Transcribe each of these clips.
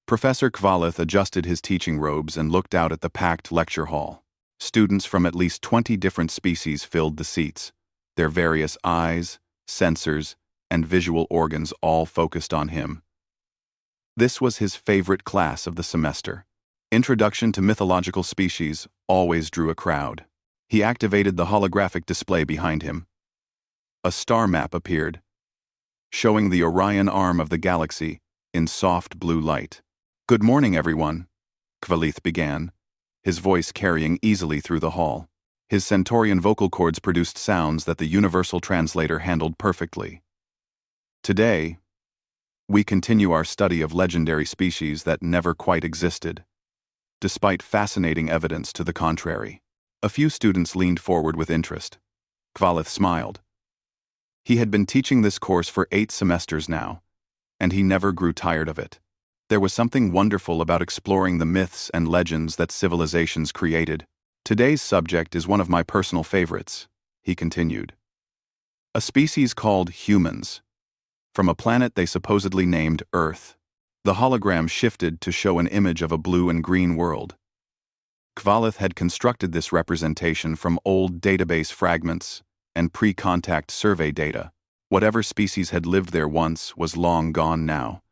Professor Kvalith adjusted his teaching robes and looked out at the packed lecture hall. Students from at least 20 different species filled the seats, their various eyes, sensors, and visual organs all focused on him. This was his favorite class of the semester. Introduction to Mythological Species always drew a crowd. He activated the holographic display behind him. A star map appeared, showing the Orion arm of the galaxy in soft blue light. "Good morning, everyone," Kvalith began, his voice carrying easily through the hall. His Centaurian vocal cords produced sounds that the universal translator handled perfectly. "Today, we continue our study of legendary species that never quite existed, despite fascinating evidence to the contrary." A few students leaned forward with interest. Kvalith smiled. He had been teaching this course for 8 semesters now, and he never grew tired of it. There was something wonderful about exploring the myths and legends that civilizations created. "Today's subject is one of my personal favorites," he continued. "A species called humans, from a planet they supposedly named Earth." The hologram shifted to show an image of a blue and green world. Kvalith had constructed this representation from old database fragments and pre-contact survey data. Whatever species had lived there once was long gone now,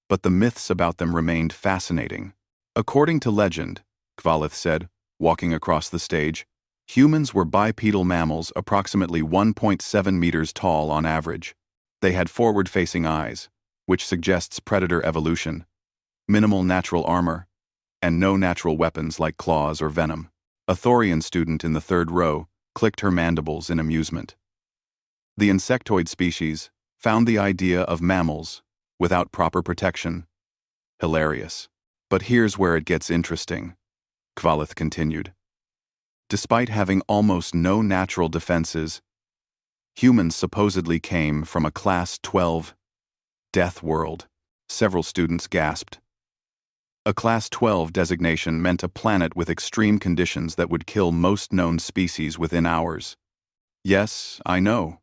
but the myths about them remained fascinating. "According to legend," Kvalith said, walking across the stage, "humans were bipedal mammals approximately 1.7 meters tall on average. They had forward-facing eyes, which suggests predator evolution, minimal natural armor, and no natural weapons like claws or venom." A Thorian student in the 3rd row clicked her mandibles in amusement. The insectoid species found the idea of mammals without proper protection hilarious. "But here's where it gets interesting," Kvalith continued. "Despite having almost no natural defenses, humans supposedly came from a Class 12 death world." Several students gasped. A Class 12 designation meant a planet with extreme conditions that would kill most known species within hours. "Yes, I know,"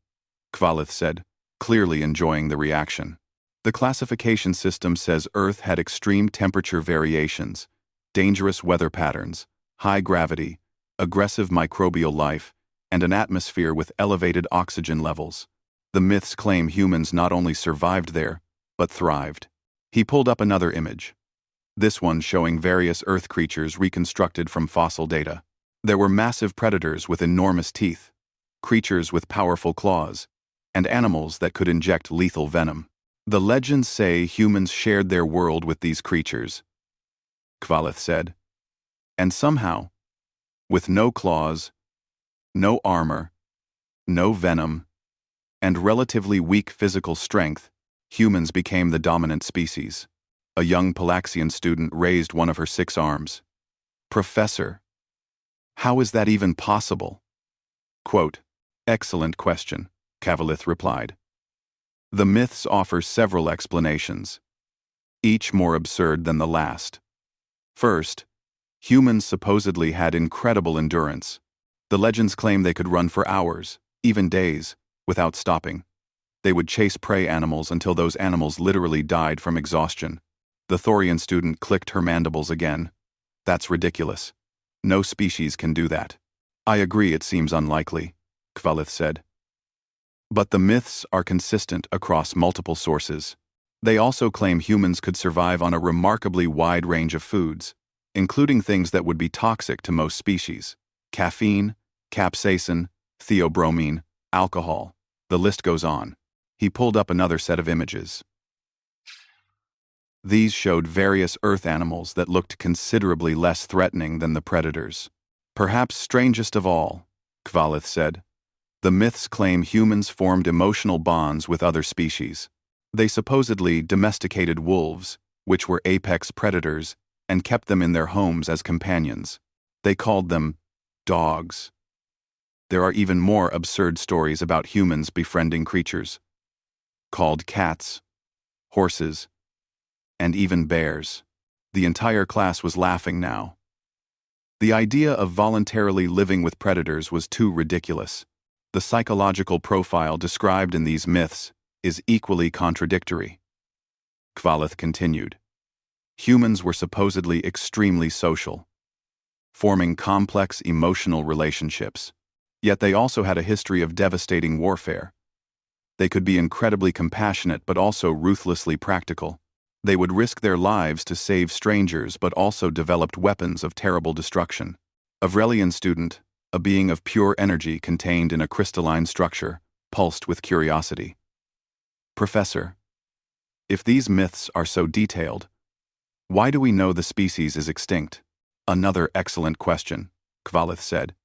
Kvalith said, clearly enjoying the reaction. "The classification system says Earth had extreme temperature variations, dangerous weather patterns, high gravity, aggressive microbial life, and an atmosphere with elevated oxygen levels. The myths claim humans not only survived there, but thrived." He pulled up another image, this one showing various Earth creatures reconstructed from fossil data. There were massive predators with enormous teeth, creatures with powerful claws, and animals that could inject lethal venom. "The legends say humans shared their world with these creatures," Kvalith said. "And somehow, with no claws, no armor, no venom, and relatively weak physical strength, humans became the dominant species." A young Palaxian student raised one of her 6 arms. "Professor, how is that even possible?" Quote, "Excellent question," Kvalith replied. "The myths offer several explanations, each more absurd than the last. First, humans supposedly had incredible endurance. The legends claim they could run for hours, even days, without stopping. They would chase prey animals until those animals literally died from exhaustion." The Thorian student clicked her mandibles again. "That's ridiculous. No species can do that." "I agree, it seems unlikely," Kvalith said. "But the myths are consistent across multiple sources. They also claim humans could survive on a remarkably wide range of foods, including things that would be toxic to most species. Caffeine, capsaicin, theobromine, alcohol. The list goes on." He pulled up another set of images. These showed various Earth animals that looked considerably less threatening than the predators. "Perhaps strangest of all," Kvalith said, "the myths claim humans formed emotional bonds with other species. They supposedly domesticated wolves, which were apex predators, and kept them in their homes as companions. They called them dogs. There are even more absurd stories about humans befriending creatures called cats, horses, and even bears." The entire class was laughing now. The idea of voluntarily living with predators was too ridiculous. The psychological profile described in these myths is equally contradictory. Kvalith continued. Humans were supposedly extremely social, forming complex emotional relationships. Yet they also had a history of devastating warfare. They could be incredibly compassionate but also ruthlessly practical. They would risk their lives to save strangers but also developed weapons of terrible destruction. Avrelian student, a being of pure energy contained in a crystalline structure, pulsed with curiosity. Professor, if these myths are so detailed, why do we know the species is extinct? Another excellent question, Kvalith said.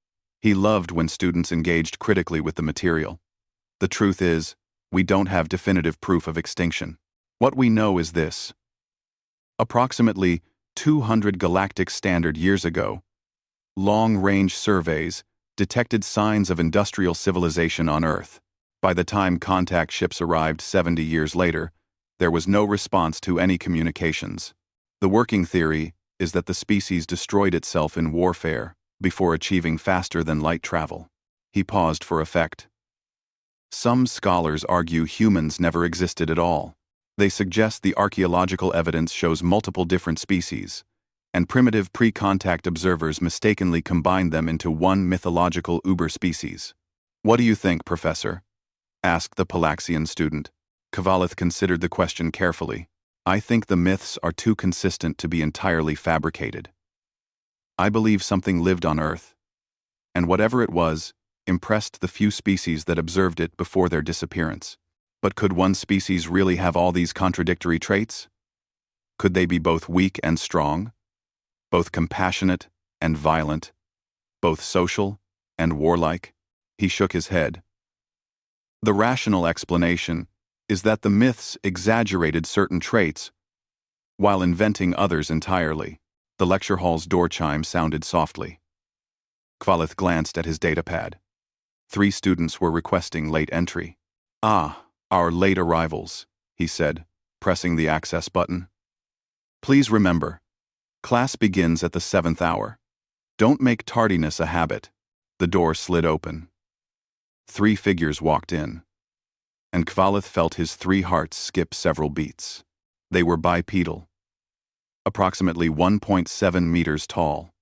He loved when students engaged critically with the material. The truth is, we don't have definitive proof of extinction. What we know is this. Approximately 200 galactic standard years ago, long-range surveys detected signs of industrial civilization on Earth. By the time contact ships arrived 70 years later, there was no response to any communications. The working theory is that the species destroyed itself in warfare before achieving faster-than-light travel. He paused for effect. Some scholars argue humans never existed at all. They suggest the archaeological evidence shows multiple different species, and primitive pre-contact observers mistakenly combined them into one mythological uber-species. What do you think, Professor? Asked the Palaxian student. Kvalith considered the question carefully. I think the myths are too consistent to be entirely fabricated. I believe something lived on Earth, and whatever it was, impressed the few species that observed it before their disappearance. But could one species really have all these contradictory traits? Could they be both weak and strong, both compassionate and violent, both social and warlike? He shook his head. The rational explanation is that the myths exaggerated certain traits while inventing others entirely. The lecture hall's door chime sounded softly. Kvalith glanced at his datapad. 3 students were requesting late entry. Ah, our late arrivals, he said, pressing the access button. Please remember, class begins at the 7th hour. Don't make tardiness a habit. The door slid open. 3 figures walked in, and Kvalith felt his 3 hearts skip several beats. They were bipedal, approximately 1.7 meters tall,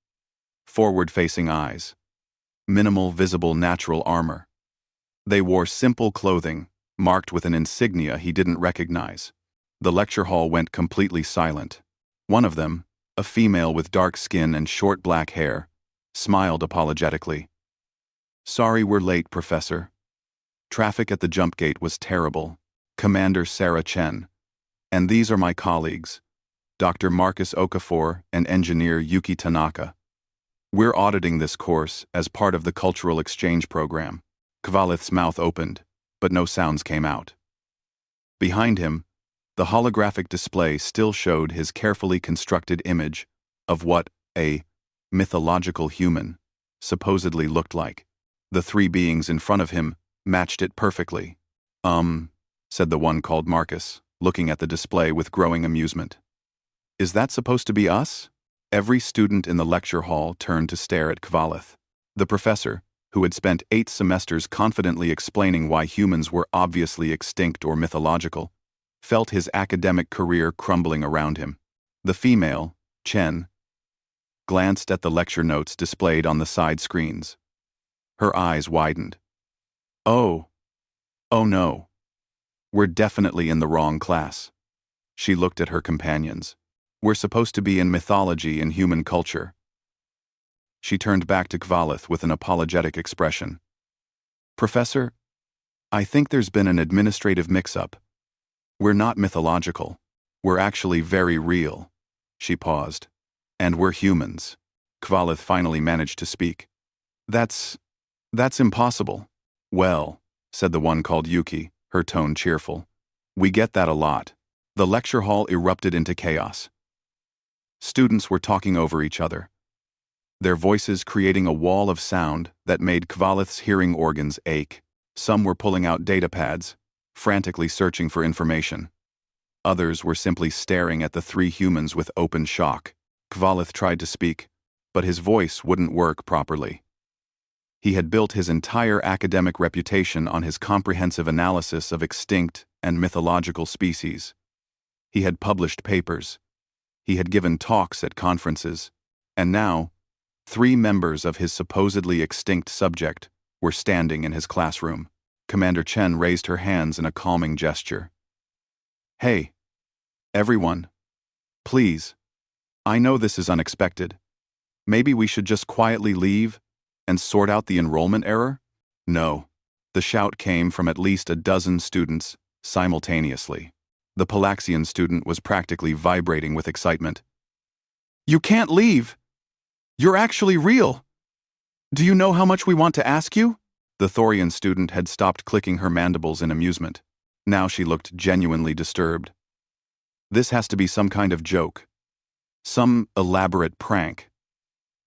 forward-facing eyes, minimal visible natural armor. They wore simple clothing, marked with an insignia he didn't recognize. The lecture hall went completely silent. One of them, a female with dark skin and short black hair, smiled apologetically. Sorry we're late, Professor. Traffic at the jump gate was terrible. Commander Sarah Chen. And these are my colleagues, Dr. Marcus Okafor and Engineer Yuki Tanaka. We're auditing this course as part of the cultural exchange program. Kvalith's mouth opened, but no sounds came out. Behind him, the holographic display still showed his carefully constructed image of what a mythological human supposedly looked like. The 3 beings in front of him matched it perfectly. Said the one called Marcus, looking at the display with growing amusement. Is that supposed to be us? Every student in the lecture hall turned to stare at Kvalith. The professor, who had spent 8 semesters confidently explaining why humans were obviously extinct or mythological, felt his academic career crumbling around him. The female, Chen, glanced at the lecture notes displayed on the side screens. Her eyes widened. Oh no. We're definitely in the wrong class. She looked at her companions. We're supposed to be in mythology and human culture. She turned back to Kvalith with an apologetic expression. Professor, I think there's been an administrative mix-up. We're not mythological. We're actually very real. She paused. And we're humans. Kvalith finally managed to speak. That's impossible. Well, said the one called Yuki, her tone cheerful. We get that a lot. The lecture hall erupted into chaos. Students were talking over each other, their voices creating a wall of sound that made Kvalith's hearing organs ache. Some were pulling out datapads, frantically searching for information. Others were simply staring at the 3 humans with open shock. Kvalith tried to speak, but his voice wouldn't work properly. He had built his entire academic reputation on his comprehensive analysis of extinct and mythological species. He had published papers, He had given talks at conferences, and now, 3 members of his supposedly extinct subject were standing in his classroom. Commander Chen raised her hands in a calming gesture. "Hey, everyone. Please. I know this is unexpected. Maybe we should just quietly leave and sort out the enrollment error?" "No." The shout came from at least a dozen students simultaneously. The Palaxian student was practically vibrating with excitement. "You can't leave! You're actually real! Do you know how much we want to ask you?" The Thorian student had stopped clicking her mandibles in amusement. Now she looked genuinely disturbed. "This has to be some kind of joke. Some elaborate prank.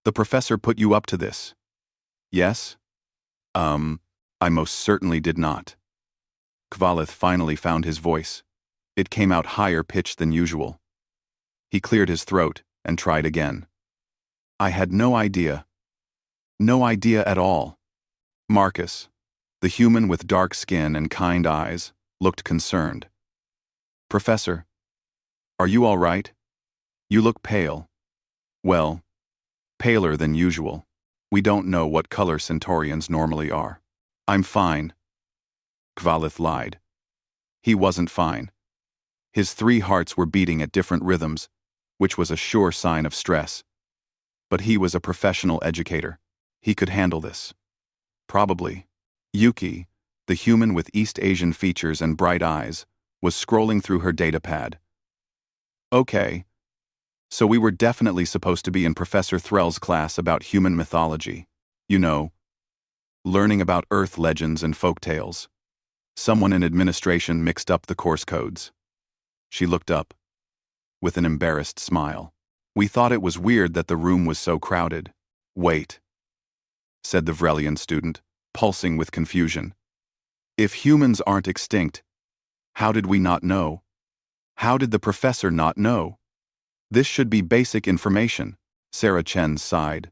The professor put you up to this." "Yes? I most certainly did not." Kvalith finally found his voice. It came out higher pitched than usual. He cleared his throat and tried again. "I had no idea. No idea at all." Marcus, the human with dark skin and kind eyes, looked concerned. "Professor, are you all right? You look pale." "Well, paler than usual. We don't know what color Centaurians normally are." "I'm fine." Kvalith lied. He wasn't fine. His 3 hearts were beating at different rhythms, which was a sure sign of stress. But he was a professional educator. He could handle this. Probably. Yuki, the human with East Asian features and bright eyes, was scrolling through her datapad. "Okay. So we were definitely supposed to be in Professor Threll's class about human mythology. You know, learning about Earth legends and folktales. Someone in administration mixed up the course codes." She looked up, with an embarrassed smile. "We thought it was weird that the room was so crowded." "Wait," said the Vrelian student, pulsing with confusion. "If humans aren't extinct, how did we not know? How did the professor not know? This should be basic information." Sarah Chen sighed.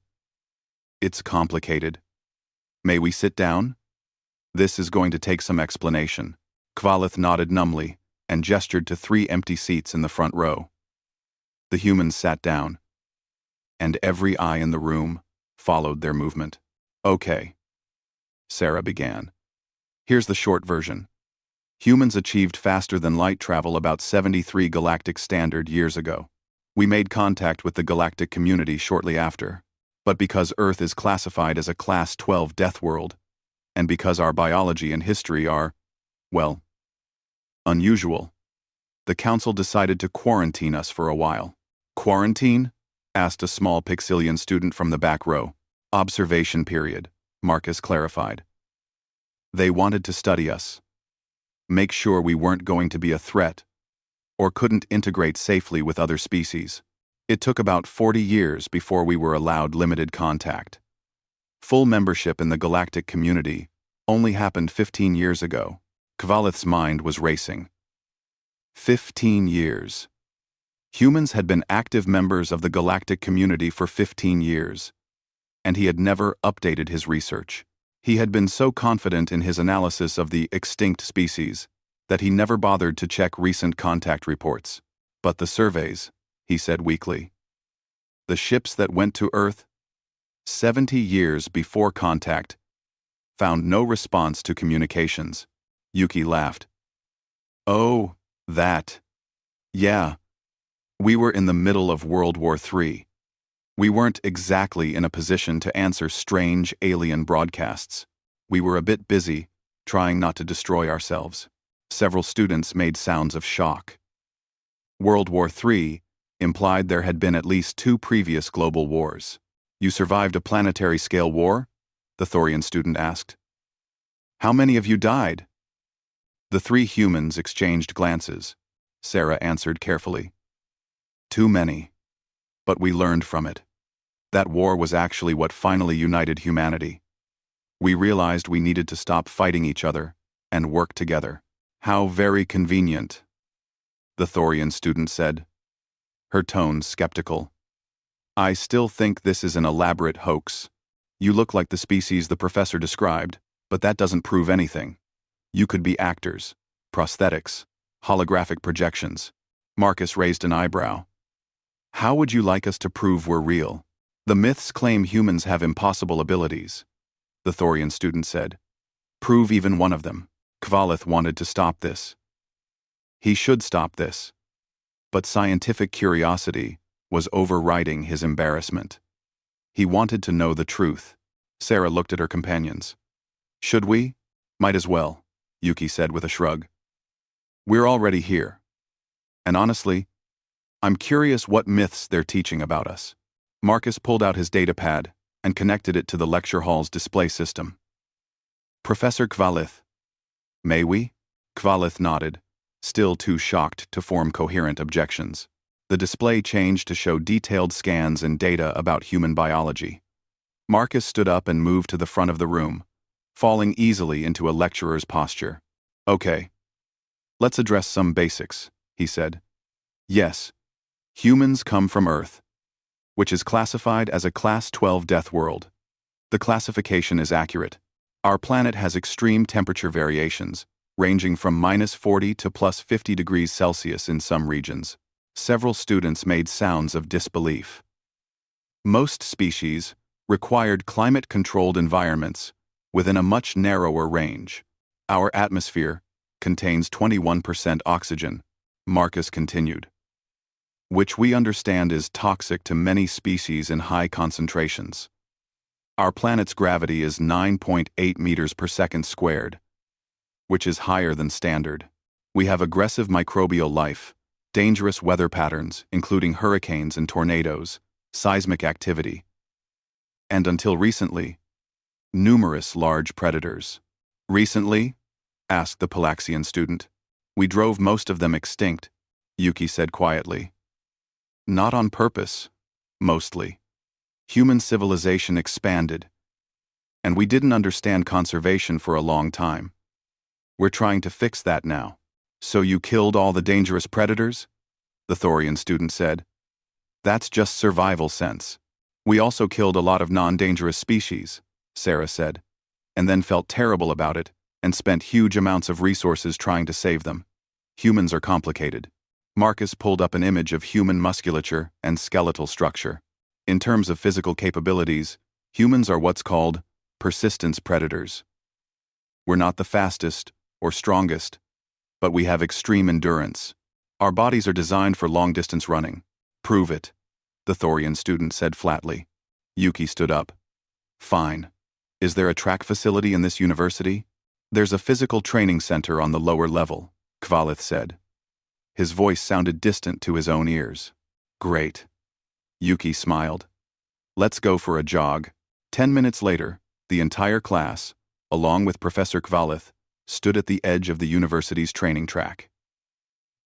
"It's complicated. May we sit down? This is going to take some explanation." Kvalith nodded numbly and gestured to 3 empty seats in the front row. The humans sat down, and every eye in the room followed their movement. "Okay," Sarah began. "Here's the short version. Humans achieved faster than light travel about 73 galactic standard years ago. We made contact with the galactic community shortly after. But because Earth is classified as a Class 12 death world, and because our biology and history are, well, unusual, the Council decided to quarantine us for a while." "Quarantine?" asked a small Pixilian student from the back row. "Observation period," Marcus clarified. "They wanted to study us. Make sure we weren't going to be a threat, or couldn't integrate safely with other species. It took about 40 years before we were allowed limited contact. Full membership in the galactic community only happened 15 years ago." Kvalith's mind was racing. 15 years. Humans had been active members of the galactic community for 15 years, and he had never updated his research. He had been so confident in his analysis of the extinct species that he never bothered to check recent contact reports. "But the surveys," he said weakly. "The ships that went to Earth, 70 years before contact, found no response to communications." Yuki laughed. "Oh, that. Yeah. We were in the middle of World War III. We weren't exactly in a position to answer strange alien broadcasts. We were a bit busy, trying not to destroy ourselves." Several students made sounds of shock. World War III implied there had been at least 2 previous global wars. "You survived a planetary-scale war?" the Thorian student asked. "How many of you died?" The 3 humans exchanged glances. Sarah answered carefully. "Too many. But we learned from it. That war was actually what finally united humanity. We realized we needed to stop fighting each other and work together." "How very convenient," the Thorian student said, her tone skeptical. "I still think this is an elaborate hoax. You look like the species the professor described, but that doesn't prove anything. You could be actors, prosthetics, holographic projections." Marcus raised an eyebrow. How would you like us to prove we're real? The myths claim humans have impossible abilities, the Thorian student said. Prove even one of them. Kvalith wanted to stop this. He should stop this. But scientific curiosity was overriding his embarrassment. He wanted to know the truth. Sarah looked at her companions. Should we? Might as well, Yuki said with a shrug. We're already here. And honestly, I'm curious what myths they're teaching about us. Marcus pulled out his datapad and connected it to the lecture hall's display system. Professor Kvalith. May we? Kvalith nodded, still too shocked to form coherent objections. The display changed to show detailed scans and data about human biology. Marcus stood up and moved to the front of the room, falling easily into a lecturer's posture. Okay. Let's address some basics, he said. Yes, humans come from Earth, which is classified as a Class 12 death world. The classification is accurate. Our planet has extreme temperature variations, ranging from -40 to +50 degrees Celsius in some regions. Several students made sounds of disbelief. Most species required climate-controlled environments within a much narrower range. Our atmosphere contains 21% oxygen, Marcus continued, which we understand is toxic to many species in high concentrations. Our planet's gravity is 9.8 meters per second squared, which is higher than standard. We have aggressive microbial life, dangerous weather patterns, including hurricanes and tornadoes, seismic activity, and until recently, numerous large predators. Recently? Asked the Palaxian student. We drove most of them extinct, Yuki said quietly. Not on purpose, mostly. Human civilization expanded, and we didn't understand conservation for a long time. We're trying to fix that now. So you killed all the dangerous predators? The Thorian student said. That's just survival sense. We also killed a lot of non-dangerous species, Sarah said, and then felt terrible about it and spent huge amounts of resources trying to save them. Humans are complicated. Marcus pulled up an image of human musculature and skeletal structure. In terms of physical capabilities, humans are what's called persistence predators. We're not the fastest or strongest, but we have extreme endurance. Our bodies are designed for long-distance running. Prove it, the Thorian student said flatly. Yuki stood up. Fine. Is there a track facility in this university? There's a physical training center on the lower level, Kvalith said. His voice sounded distant to his own ears. Great. Yuki smiled. Let's go for a jog. 10 minutes later, the entire class, along with Professor Kvalith, stood at the edge of the university's training track.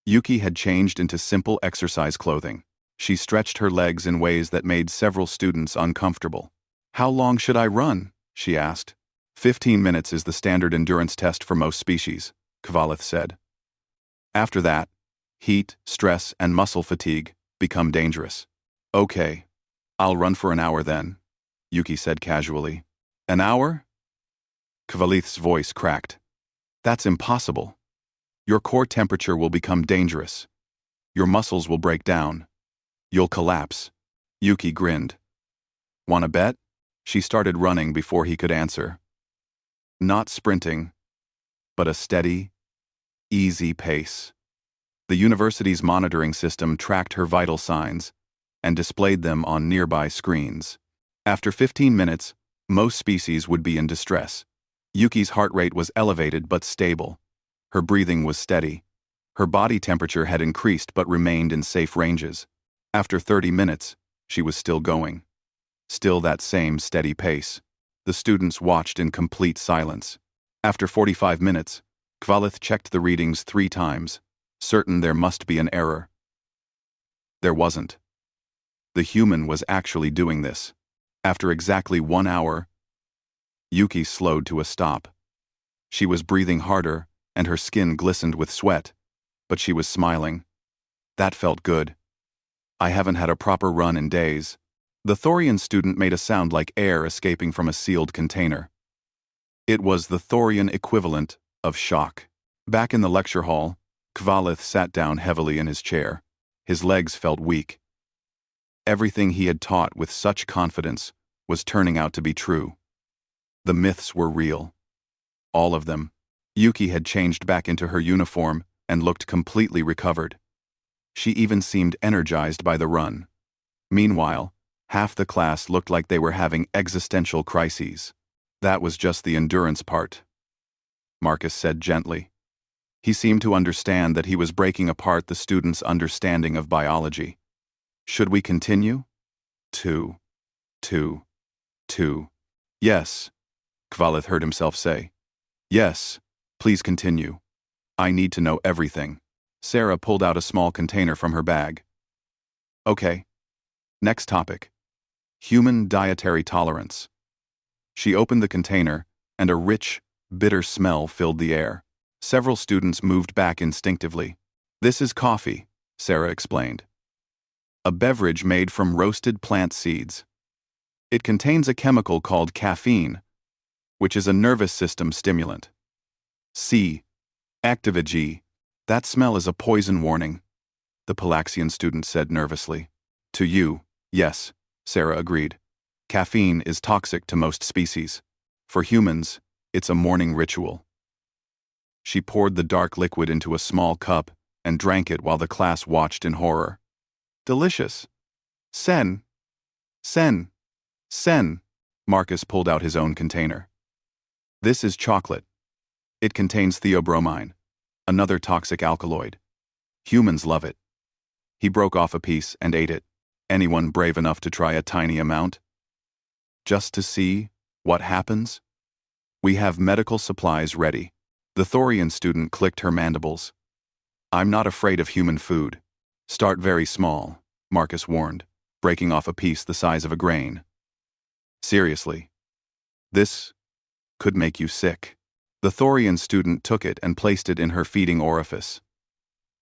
Yuki had changed into simple exercise clothing. She stretched her legs in ways that made several students uncomfortable. How long should I run? She asked. 15 minutes is the standard endurance test for most species, Kvalith said. After that, heat, stress, and muscle fatigue become dangerous. Okay, I'll run for an hour then, Yuki said casually. An hour? Kvalith's voice cracked. That's impossible. Your core temperature will become dangerous. Your muscles will break down. You'll collapse. Yuki grinned. Wanna bet? She started running before he could answer. Not sprinting, but a steady, easy pace. The university's monitoring system tracked her vital signs and displayed them on nearby screens. After 15 minutes, most species would be in distress. Yuki's heart rate was elevated but stable. Her breathing was steady. Her body temperature had increased but remained in safe ranges. After 30 minutes, she was still going. Still that same steady pace. The students watched in complete silence. After 45 minutes, Kvalith checked the readings 3 times, certain there must be an error. There wasn't. The human was actually doing this. After exactly 1 hour, Yuki slowed to a stop. She was breathing harder, and her skin glistened with sweat, but she was smiling. That felt good. I haven't had a proper run in days. The Thorian student made a sound like air escaping from a sealed container. It was the Thorian equivalent of shock. Back in the lecture hall, Kvalith sat down heavily in his chair. His legs felt weak. Everything he had taught with such confidence was turning out to be true. The myths were real. All of them. Yuki had changed back into her uniform and looked completely recovered. She even seemed energized by the run. Meanwhile, half the class looked like they were having existential crises. That was just the endurance part, Marcus said gently. He seemed to understand that he was breaking apart the students' understanding of biology. Should we continue? Two. Yes, Kvalith heard himself say. Yes, please continue. I need to know everything. Sarah pulled out a small container from her bag. Okay. Next topic. Human dietary tolerance. She opened the container, and a rich, bitter smell filled the air. Several students moved back instinctively. This is coffee, Sarah explained. A beverage made from roasted plant seeds. It contains a chemical called caffeine, which is a nervous system stimulant. C. Activig. That smell is a poison warning, the Palaxian student said nervously. To you, yes, Sarah agreed. Caffeine is toxic to most species. For humans, it's a morning ritual. She poured the dark liquid into a small cup and drank it while the class watched in horror. Delicious. Sen. Marcus pulled out his own container. This is chocolate. It contains theobromine, another toxic alkaloid. Humans love it. He broke off a piece and ate it. Anyone brave enough to try a tiny amount? Just to see what happens? We have medical supplies ready. The Thorian student clicked her mandibles. I'm not afraid of human food. Start very small, Marcus warned, breaking off a piece the size of a grain. Seriously. This could make you sick. The Thorian student took it and placed it in her feeding orifice.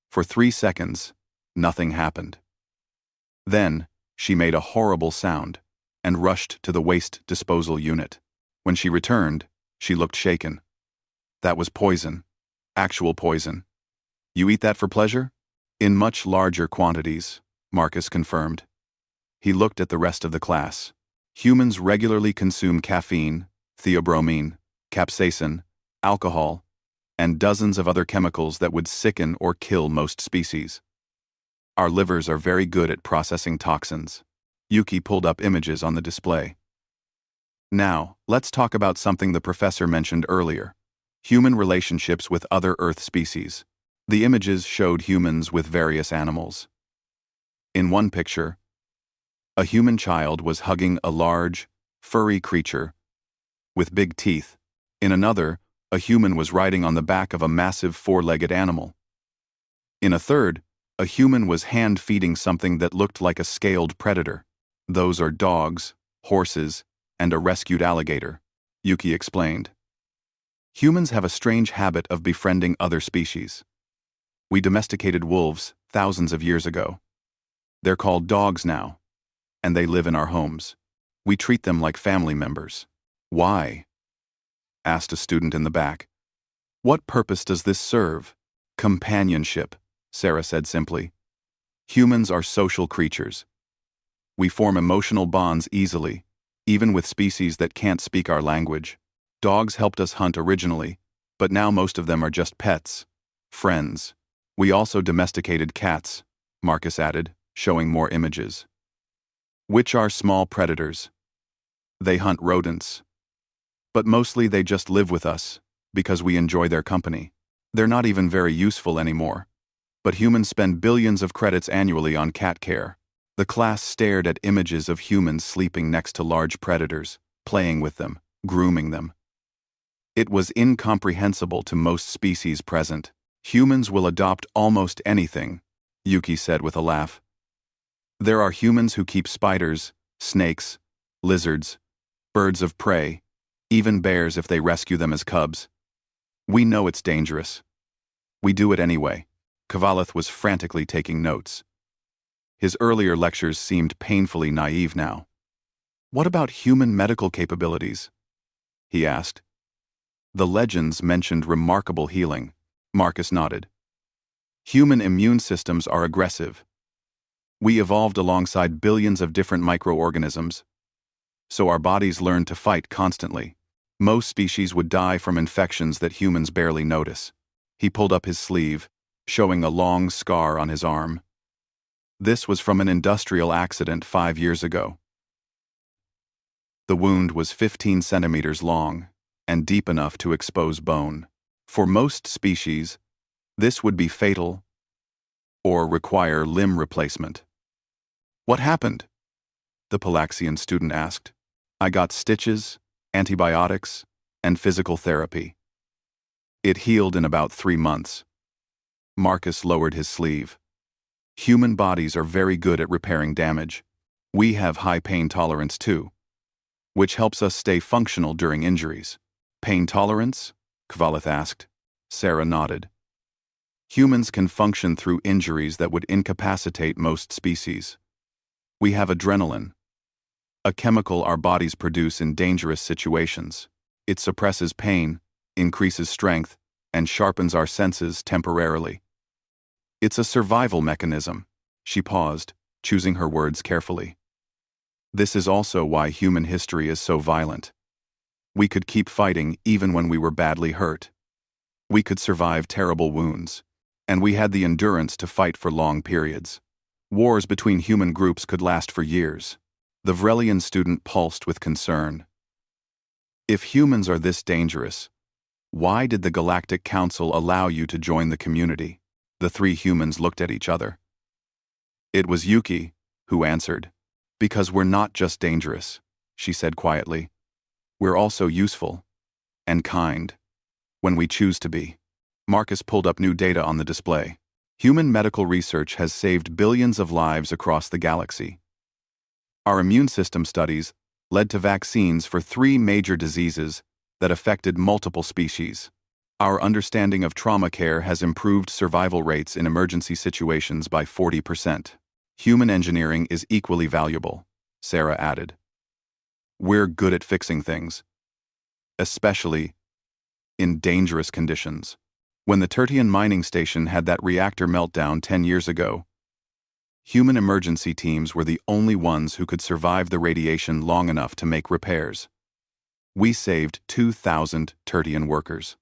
For 3 seconds, nothing happened. Then, she made a horrible sound and rushed to the waste disposal unit. When she returned, she looked shaken. That was poison. Actual poison. You eat that for pleasure? In much larger quantities, Marcus confirmed. He looked at the rest of the class. Humans regularly consume caffeine, theobromine, capsaicin, alcohol, and dozens of other chemicals that would sicken or kill most species. Our livers are very good at processing toxins. Yuki pulled up images on the display. Now, let's talk about something the professor mentioned earlier. Human relationships with other Earth species. The images showed humans with various animals. In one picture, a human child was hugging a large, furry creature with big teeth. In another, a human was riding on the back of a massive 4-legged animal. In a third, a human was hand-feeding something that looked like a scaled predator. Those are dogs, horses, and a rescued alligator, Yuki explained. Humans have a strange habit of befriending other species. We domesticated wolves thousands of years ago. They're called dogs now, and they live in our homes. We treat them like family members. Why? Asked a student in the back. What purpose does this serve? Companionship, Sarah said simply. Humans are social creatures. We form emotional bonds easily, even with species that can't speak our language. Dogs helped us hunt originally, but now most of them are just pets, friends. We also domesticated cats, Marcus added, showing more images. Which are small predators. They hunt rodents. But mostly they just live with us, because we enjoy their company. They're not even very useful anymore. But humans spend billions of credits annually on cat care. The class stared at images of humans sleeping next to large predators, playing with them, grooming them. It was incomprehensible to most species present. Humans will adopt almost anything, Yuki said with a laugh. There are humans who keep spiders, snakes, lizards, birds of prey, even bears if they rescue them as cubs. We know it's dangerous. We do it anyway. Kvalith was frantically taking notes. His earlier lectures seemed painfully naive now. What about human medical capabilities? He asked. The legends mentioned remarkable healing. Marcus nodded. Human immune systems are aggressive. We evolved alongside billions of different microorganisms, so our bodies learned to fight constantly. Most species would die from infections that humans barely notice. He pulled up his sleeve, showing a long scar on his arm. This was from an industrial accident 5 years ago. The wound was 15 centimeters long and deep enough to expose bone. For most species, this would be fatal or require limb replacement. What happened? The Palaxian student asked. I got stitches, antibiotics, and physical therapy. It healed in about 3 months. Marcus lowered his sleeve. Human bodies are very good at repairing damage. We have high pain tolerance too, which helps us stay functional during injuries. Pain tolerance? Kvalith asked. Sarah nodded. Humans can function through injuries that would incapacitate most species. We have adrenaline, a chemical our bodies produce in dangerous situations. It suppresses pain, increases strength, and sharpens our senses temporarily. It's a survival mechanism. She paused, choosing her words carefully. This is also why human history is so violent. We could keep fighting even when we were badly hurt. We could survive terrible wounds, and we had the endurance to fight for long periods. Wars between human groups could last for years. The Vrelian student pulsed with concern. If humans are this dangerous, why did the Galactic Council allow you to join the community? The 3 humans looked at each other. It was Yuki who answered. Because we're not just dangerous, she said quietly. We're also useful and kind when we choose to be. Marcus pulled up new data on the display. Human medical research has saved billions of lives across the galaxy. Our immune system studies led to vaccines for 3 major diseases that affected multiple species. Our understanding of trauma care has improved survival rates in emergency situations by 40%. Human engineering is equally valuable, Sarah added. We're good at fixing things, especially in dangerous conditions. When the Tertian mining station had that reactor meltdown 10 years ago, human emergency teams were the only ones who could survive the radiation long enough to make repairs. We saved 2,000 Tertian workers.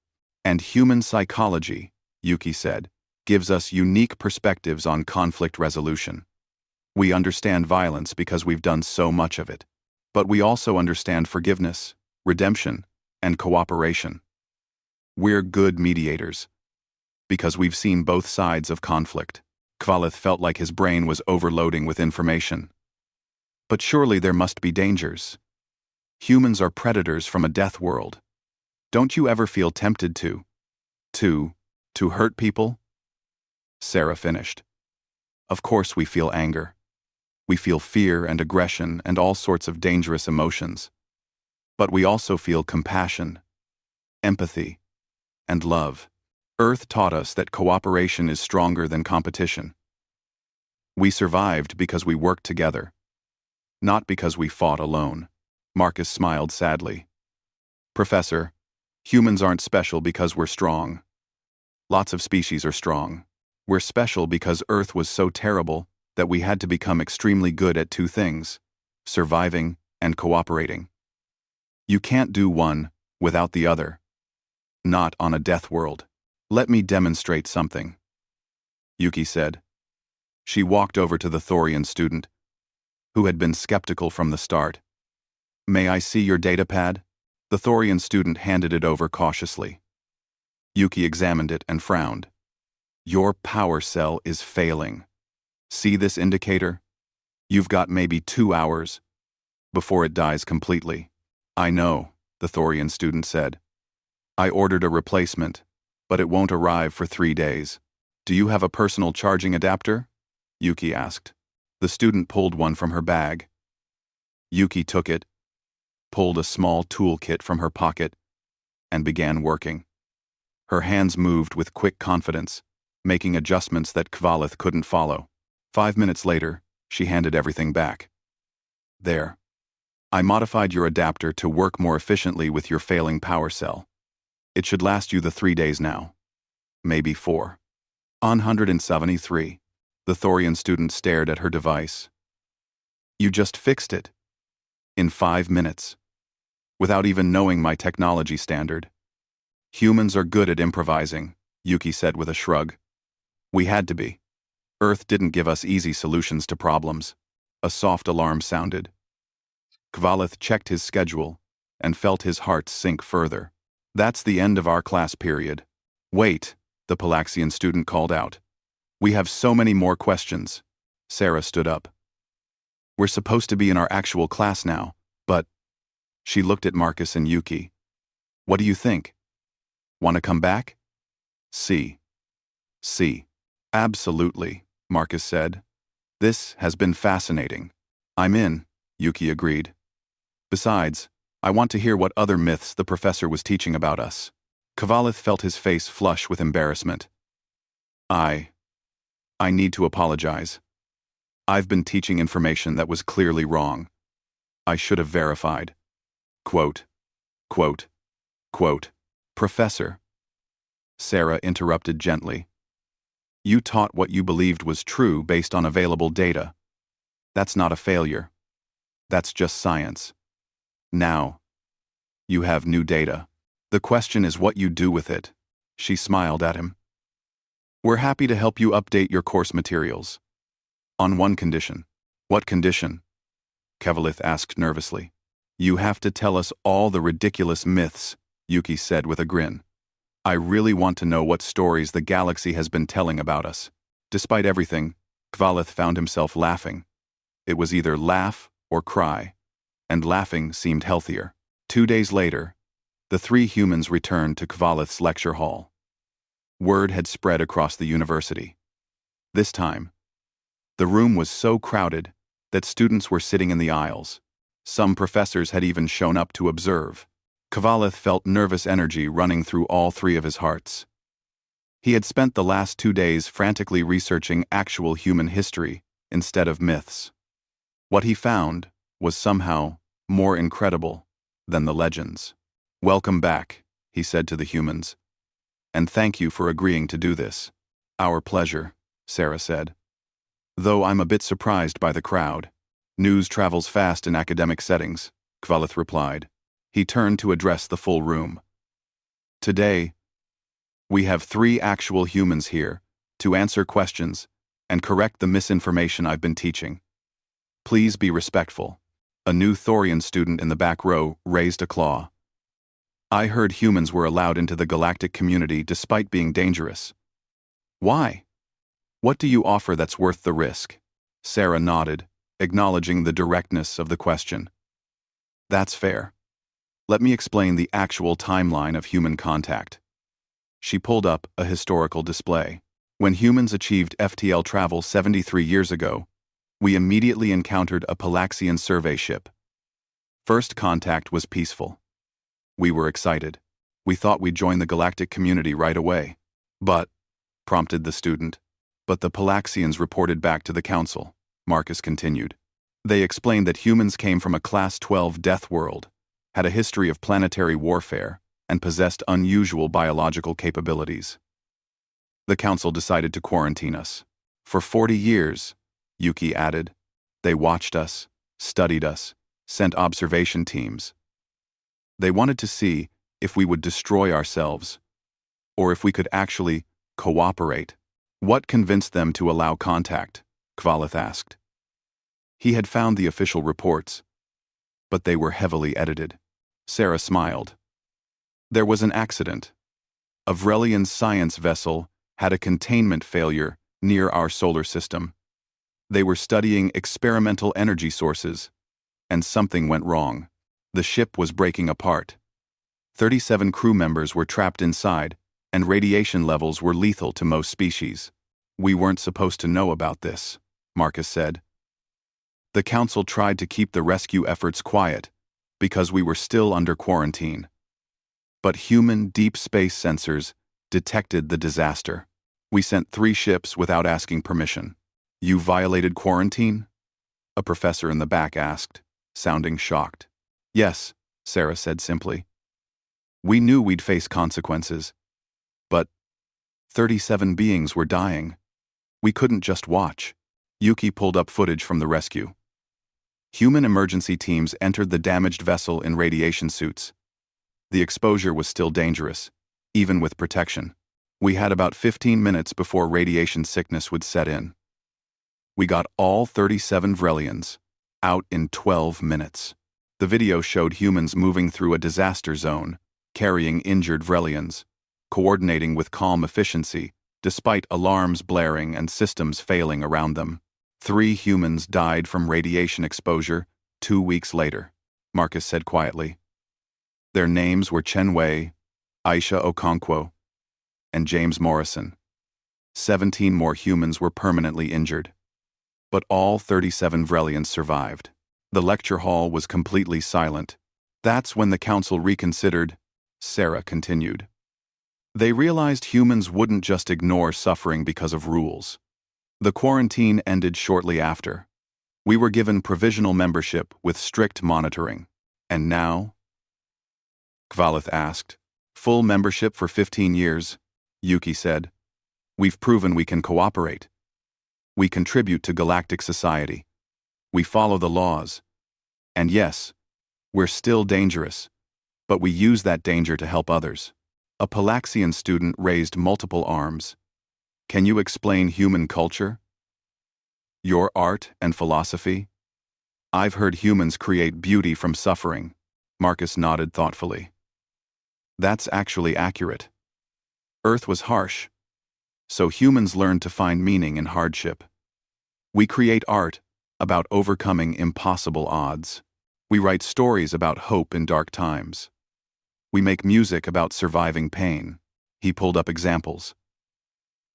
And human psychology, Yuki said, gives us unique perspectives on conflict resolution. We understand violence because we've done so much of it. But we also understand forgiveness, redemption, and cooperation. We're good mediators because we've seen both sides of conflict. Kvalith felt like his brain was overloading with information. But surely there must be dangers. Humans are predators from a death world. Don't you ever feel tempted to hurt people? Sarah finished. Of course we feel anger. We feel fear and aggression and all sorts of dangerous emotions. But we also feel compassion, empathy, and love. Earth taught us that cooperation is stronger than competition. We survived because we worked together, not because we fought alone. Marcus smiled sadly. Professor, humans aren't special because we're strong. Lots of species are strong. We're special because Earth was so terrible that we had to become extremely good at 2 things, surviving and cooperating. You can't do one without the other. Not on a death world. Let me demonstrate something, Yuki said. She walked over to the Thorian student, who had been skeptical from the start. May I see your datapad? The Thorian student handed it over cautiously. Yuki examined it and frowned. Your power cell is failing. See this indicator? You've got maybe 2 hours before it dies completely. I know, the Thorian student said. I ordered a replacement, but it won't arrive for 3 days. Do you have a personal charging adapter? Yuki asked. The student pulled one from her bag. Yuki took it, pulled a small toolkit from her pocket, and began working. Her hands moved with quick confidence, making adjustments that Kvalith couldn't follow. 5 minutes later, she handed everything back. There. I modified your adapter to work more efficiently with your failing power cell. It should last you the 3 days now. Maybe 4. On 173. The Thorian student stared at her device. You just fixed it. In 5 minutes. Without even knowing my technology standard. Humans are good at improvising, Yuki said with a shrug. We had to be. Earth didn't give us easy solutions to problems. A soft alarm sounded. Kvalith checked his schedule and felt his heart sink further. That's the end of our class period. Wait, the Palaxian student called out. We have so many more questions. Sarah stood up. We're supposed to be in our actual class now, but... She looked at Marcus and Yuki. What do you think? Want to come back? See. Absolutely, Marcus said. This has been fascinating. I'm in, Yuki agreed. Besides, I want to hear what other myths the professor was teaching about us. Kvalith felt his face flush with embarrassment. I need to apologize. I've been teaching information that was clearly wrong. I should have verified. Quote. Professor. Sarah interrupted gently. You taught what you believed was true based on available data. That's not a failure. That's just science. Now, you have new data. The question is what you do with it. She smiled at him. We're happy to help you update your course materials. On one condition. What condition? Kvalith asked nervously. You have to tell us all the ridiculous myths, Yuki said with a grin. I really want to know what stories the galaxy has been telling about us. Despite everything, Kvalith found himself laughing. It was either laugh or cry, and laughing seemed healthier. 2 days later, the 3 humans returned to Kvalith's lecture hall. Word had spread across the university. This time, the room was so crowded that students were sitting in the aisles. Some professors had even shown up to observe. Kvalith felt nervous energy running through all 3 of his hearts. He had spent the last 2 days frantically researching actual human history instead of myths. What he found was somehow more incredible than the legends. Welcome back, he said to the humans. And thank you for agreeing to do this. Our pleasure, Sarah said. Though I'm a bit surprised by the crowd. News travels fast in academic settings, Kvalith replied. He turned to address the full room. Today, we have 3 actual humans here to answer questions and correct the misinformation I've been teaching. Please be respectful. A new Thorian student in the back row raised a claw. I heard humans were allowed into the galactic community despite being dangerous. Why? What do you offer that's worth the risk? Sarah nodded, acknowledging the directness of the question. That's fair. Let me explain the actual timeline of human contact. She pulled up a historical display. When humans achieved FTL travel 73 years ago, we immediately encountered a Palaxian survey ship. First contact was peaceful. We were excited. We thought we'd join the galactic community right away. But, prompted the student, but the Palaxians reported back to the council, Marcus continued. They explained that humans came from a Class 12 death world, had a history of planetary warfare, and possessed unusual biological capabilities. The council decided to quarantine us. For 40 years, Yuki added, they watched us, studied us, sent observation teams. They wanted to see if we would destroy ourselves, or if we could actually cooperate. What convinced them to allow contact? Kvalith asked. He had found the official reports, but they were heavily edited. Sarah smiled. There was an accident. A Vrelian science vessel had a containment failure near our solar system. They were studying experimental energy sources, and something went wrong. The ship was breaking apart. 37 crew members were trapped inside, and radiation levels were lethal to most species. We weren't supposed to know about this, Marcus said. The council tried to keep the rescue efforts quiet, because we were still under quarantine. But human deep space sensors detected the disaster. We sent 3 ships without asking permission. You violated quarantine? A professor in the back asked, sounding shocked. Yes, Sarah said simply. We knew we'd face consequences. But 37 beings were dying. We couldn't just watch. Yuki pulled up footage from the rescue. Human emergency teams entered the damaged vessel in radiation suits. The exposure was still dangerous, even with protection. We had about 15 minutes before radiation sickness would set in. We got all 37 Vrelians out in 12 minutes. The video showed humans moving through a disaster zone, carrying injured Vrelians, coordinating with calm efficiency, despite alarms blaring and systems failing around them. 3 humans died from radiation exposure 2 weeks later, Marcus said quietly. Their names were Chen Wei, Aisha Okonkwo, and James Morrison. 17 more humans were permanently injured. But all 37 Vrelians survived. The lecture hall was completely silent. That's when the council reconsidered, Sarah continued. They realized humans wouldn't just ignore suffering because of rules. The quarantine ended shortly after. We were given provisional membership with strict monitoring. And now? Kvalith asked. Full membership for 15 years, Yuki said. We've proven we can cooperate. We contribute to galactic society. We follow the laws. And yes, we're still dangerous, but we use that danger to help others. A Palaxian student raised multiple arms. Can you explain human culture? Your art and philosophy? I've heard humans create beauty from suffering, Marcus nodded thoughtfully. That's actually accurate. Earth was harsh, so humans learned to find meaning in hardship. We create art about overcoming impossible odds. We write stories about hope in dark times. We make music about surviving pain. He pulled up examples.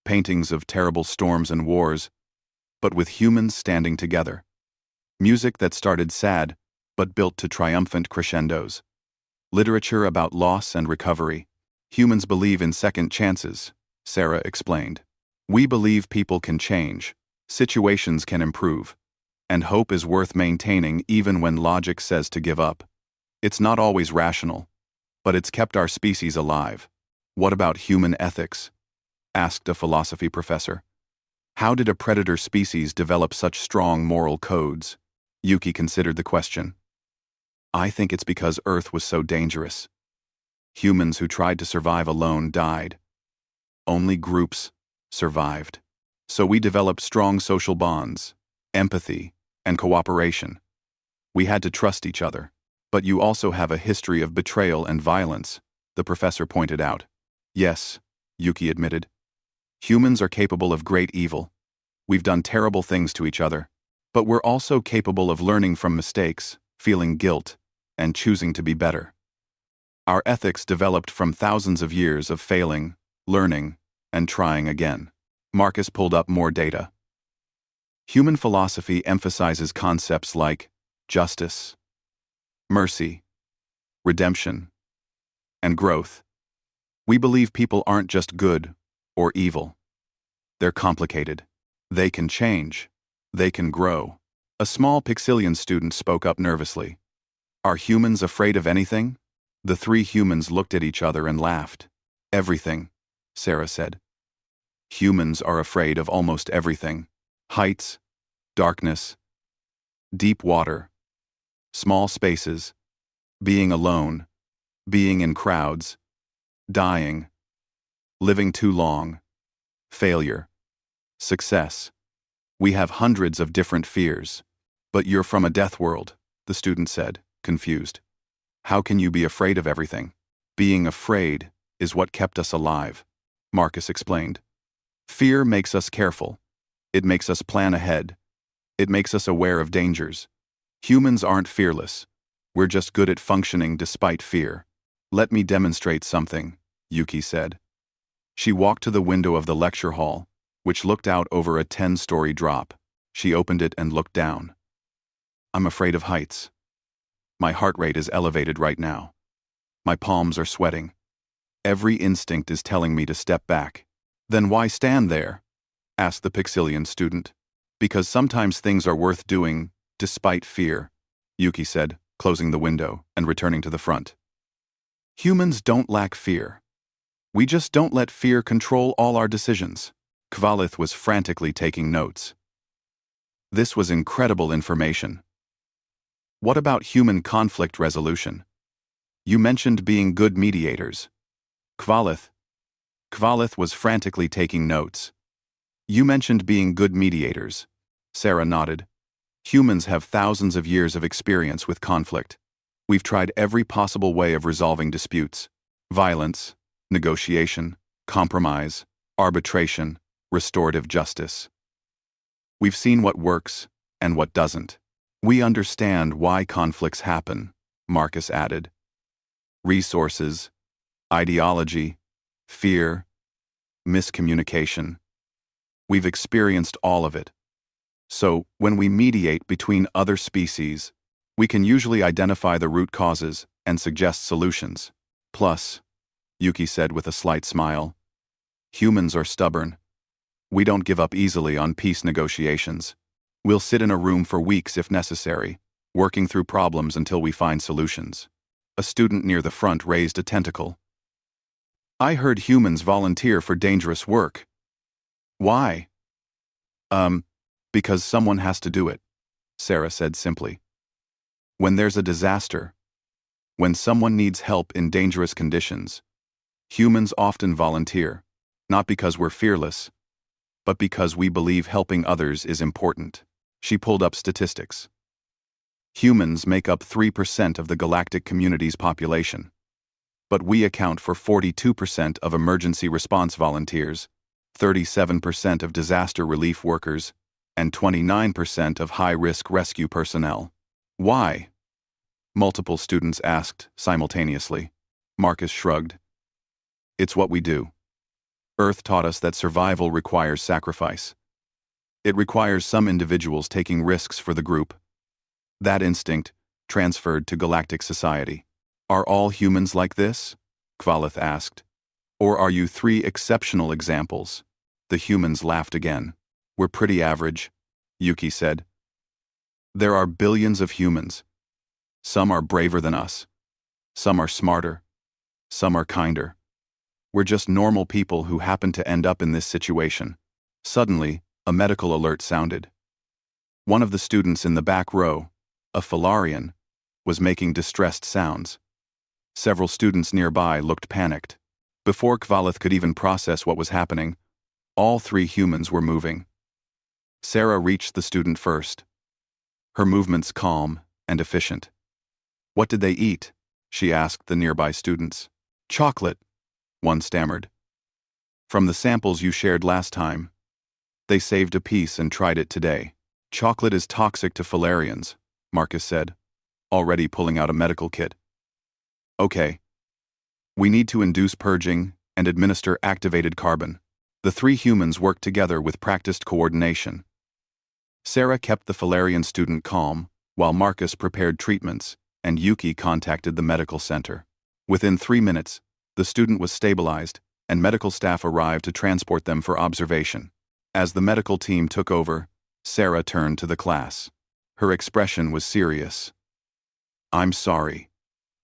Paintings of terrible storms and wars, but with humans standing together. Music that started sad, but built to triumphant crescendos. Literature about loss and recovery. Humans believe in second chances, Sarah explained. We believe people can change, situations can improve, and hope is worth maintaining even when logic says to give up. It's not always rational, but it's kept our species alive. What about human ethics? Asked a philosophy professor. How did a predator species develop such strong moral codes? Yuki considered the question. I think it's because Earth was so dangerous. Humans who tried to survive alone died. Only groups survived. So we developed strong social bonds, empathy, and cooperation. We had to trust each other. But you also have a history of betrayal and violence, the professor pointed out. Yes, Yuki admitted. Humans are capable of great evil. We've done terrible things to each other. But we're also capable of learning from mistakes, feeling guilt, and choosing to be better. Our ethics developed from thousands of years of failing, learning, and trying again. Marcus pulled up more data. Human philosophy emphasizes concepts like justice, mercy, redemption, and growth. We believe people aren't just good or evil. They're complicated. They can change. They can grow. A small Pixilian student spoke up nervously. Are humans afraid of anything? The 3 humans looked at each other and laughed. Everything, Sarah said. Humans are afraid of almost everything. Heights, darkness, deep water, small spaces, being alone, being in crowds, dying, living too long, failure, success. We have hundreds of different fears. But you're from a death world, the student said, confused. How can you be afraid of everything? Being afraid is what kept us alive, Marcus explained. Fear makes us careful. It makes us plan ahead. It makes us aware of dangers. Humans aren't fearless. We're just good at functioning despite fear. Let me demonstrate something, Yuki said. She walked to the window of the lecture hall, which looked out over a 10-story drop. She opened it and looked down. I'm afraid of heights. My heart rate is elevated right now. My palms are sweating. Every instinct is telling me to step back. Then why stand there? Asked the Pixilian student. Because sometimes things are worth doing, despite fear, Yuki said, closing the window and returning to the front. Humans don't lack fear. We just don't let fear control all our decisions. Kvalith was frantically taking notes. This was incredible information. What about human conflict resolution? You mentioned being good mediators. Kvalith was frantically taking notes. You mentioned being good mediators. Sarah nodded. Humans have thousands of years of experience with conflict. We've tried every possible way of resolving disputes. Violence, negotiation, compromise, arbitration, restorative justice. We've seen what works and what doesn't. We understand why conflicts happen, Marcus added. Resources, ideology, fear, miscommunication. We've experienced all of it. So, when we mediate between other species, we can usually identify the root causes and suggest solutions. Plus, Yuki said with a slight smile, humans are stubborn. We don't give up easily on peace negotiations. We'll sit in a room for weeks if necessary, working through problems until we find solutions. A student near the front raised a tentacle. I heard humans volunteer for dangerous work. Why? Because someone has to do it, Sarah said simply. When there's a disaster, when someone needs help in dangerous conditions, humans often volunteer, not because we're fearless, but because we believe helping others is important. She pulled up statistics. Humans make up 3% of the galactic community's population, but we account for 42% of emergency response volunteers, 37% of disaster relief workers, and 29% of high-risk rescue personnel. Why? Multiple students asked simultaneously. Marcus shrugged. It's what we do. Earth taught us that survival requires sacrifice. It requires some individuals taking risks for the group. That instinct transferred to galactic society. Are all humans like this? Kvalith asked. Or are you three exceptional examples? The humans laughed again. We're pretty average, Yuki said. There are billions of humans. Some are braver than us. Some are smarter. Some are kinder. We're just normal people who happen to end up in this situation. Suddenly, a medical alert sounded. One of the students in the back row, a Felarian, was making distressed sounds. Several students nearby looked panicked. Before Kvalith could even process what was happening, all three humans were moving. Sarah reached the student first. Her movements calm and efficient. What did they eat? She asked the nearby students. Chocolate, one stammered. From the samples you shared last time. They saved a piece and tried it today. Chocolate is toxic to Felarians, Marcus said, already pulling out a medical kit. Okay. We need to induce purging and administer activated carbon. The three humans worked together with practiced coordination. Sarah kept the Felarian student calm, while Marcus prepared treatments, and Yuki contacted the medical center. Within 3 minutes, the student was stabilized, and medical staff arrived to transport them for observation. As the medical team took over, Sarah turned to the class. Her expression was serious. I'm sorry.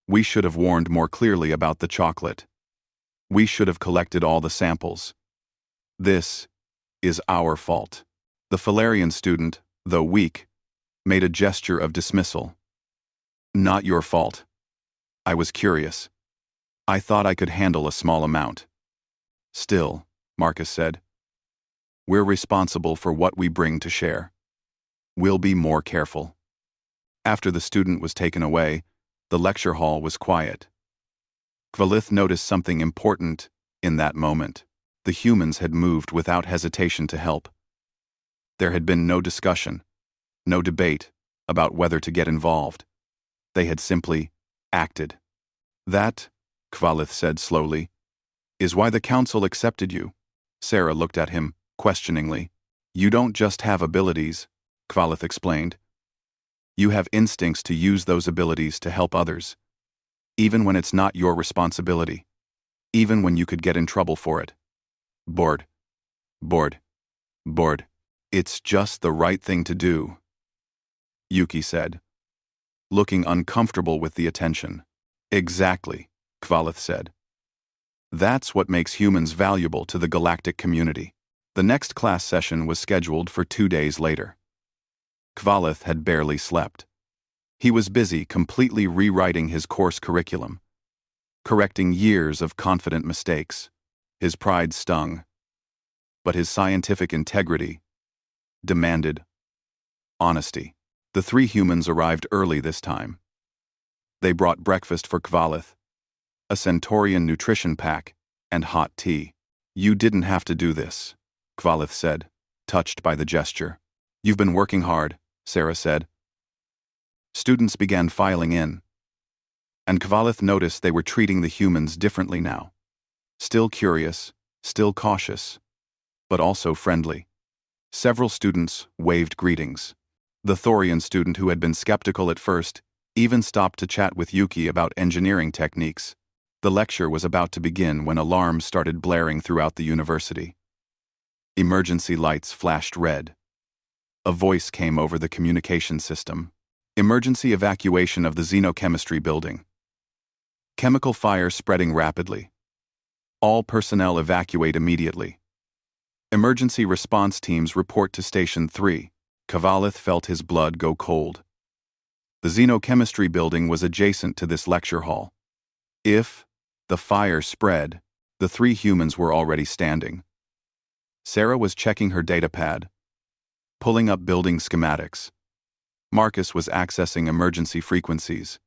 We should have warned more clearly about the chocolate. We should have collected all the samples. This is our fault. The Felarian student, though weak, made a gesture of dismissal. Not your fault. I was curious. I thought I could handle a small amount. Still, Marcus said, we're responsible for what we bring to share. We'll be more careful. After the student was taken away, the lecture hall was quiet. Kvalith noticed something important in that moment. The humans had moved without hesitation to help. There had been no discussion, no debate about whether to get involved. They had simply acted. That, Kvalith said slowly, is why the council accepted you. Sarah looked at him questioningly. You don't just have abilities, Kvalith explained. You have instincts to use those abilities to help others, even when it's not your responsibility, even when you could get in trouble for it. Bored. It's just the right thing to do, Yuki said, looking uncomfortable with the attention. Exactly, Kvalith said. That's what makes humans valuable to the galactic community. The next class session was scheduled for 2 days later. Kvalith had barely slept. He was busy completely rewriting his course curriculum, correcting years of confident mistakes. His pride stung, but his scientific integrity demanded honesty. The 3 humans arrived early this time. They brought breakfast for Kvalith, a Centaurian nutrition pack, and hot tea. "You didn't have to do this," Kvalith said, touched by the gesture. "You've been working hard," Sarah said. Students began filing in, and Kvalith noticed they were treating the humans differently now. Still curious, still cautious, but also friendly. Several students waved greetings. The Thorian student who had been skeptical at first even stopped to chat with Yuki about engineering techniques. The lecture was about to begin when alarms started blaring throughout the university. Emergency lights flashed red. A voice came over the communication system. "Emergency evacuation of the xenochemistry building. Chemical fire spreading rapidly. All personnel evacuate immediately. Emergency response teams report to Station 3. Kvalith felt his blood go cold. The xenochemistry building was adjacent to this lecture hall. If the fire spread, the 3 humans were already standing. Sarah was checking her datapad, pulling up building schematics. Marcus was accessing emergency frequencies.